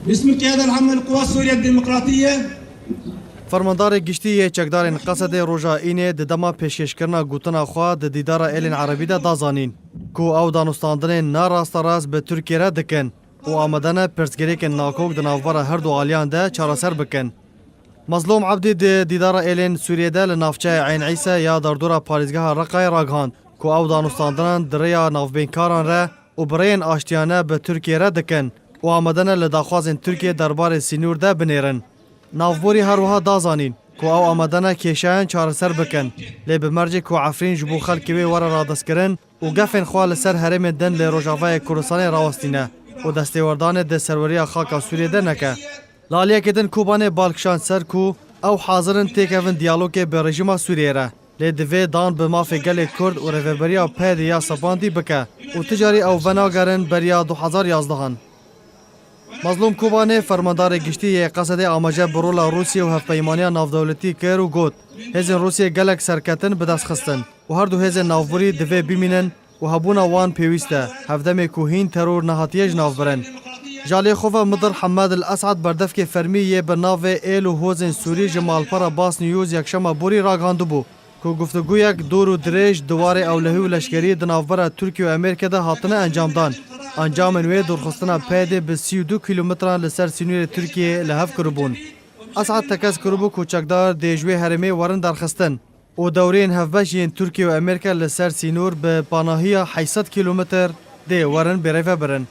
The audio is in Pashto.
باسم القيادة العامة للقوات السورية الديمقراطية فرماندار گشتی چکدارین قصد روژا اینه ددما پیشکشکرنا گوتنا خوا د دیدار ایلین عربی دا دازانین کو او دانستاندن ناراست راست به ترکیه را دکن و آمدن پرسگریک ناکوک دنافبار هر دو آلیان ده چارسر بکن. مظلوم عبدی د دیدار ایلین سوریه ده لنافچه عین عیسه یا دردورا پاریزگاه رقای راگهاند کو او دانستاندن دریا نافبینکاران را و برین آشتیانه به ترکیه را دکن و آمدن لداخوازن ترکیه دربار سینور ده بنیرن. نافبوری هروها دازانین کو او آمدن کشان چارسر بکن لی بمرجی کو عفرین جبو خلکی وی ورا را دستکرن و گفن خواه لسر حرم دن لی روژاوای کردستان راوستینه و دستیوردان ده سروری خاک سوریه ده نکه. لالیه کدن کوبان بالکشان سر کو او حاضرن تیک اون دیالوگ به رژیم سوریه را لی دوی دان به مافی گل کرد و رویبریا پید یا سباندی بکه و تجاری او وناگرن بریا 2011. مظلوم کوبانه فرماندار گشتی قصد آماجه برولا روسیه و هفپیمانی نافدولتی کر و گوت هزین روسیه گلک سرکتن به دست خستن و هر دو هزین نافبوری دوی بیمینن و هبونا وان پیوسته هفدم کوهین ترور نهاتیج ناف برن. جالی خوفا مدر حماد الاسعد بردف که فرمیه به ناو ایل و هوزن سوری جمال پارا باس نیوز یکشم بوری راگاندو بو که گفتگو یک دور و دریج دوار اولهی و لشکری دنافبر ترکیه و امریکا ده هاتنه انجام دان. انجام نوی درخستنا پیده به 32 کیلومتران لسر سینور ترکیه لحف کربون. اسعد تکز کربو کوچکدار دیجوی حرمی ورن درخستن و دورین هفبش ین ترکیه و امریکا لسر سینور به پاناهی 800 کیلومتر دی ورن بریفه برن.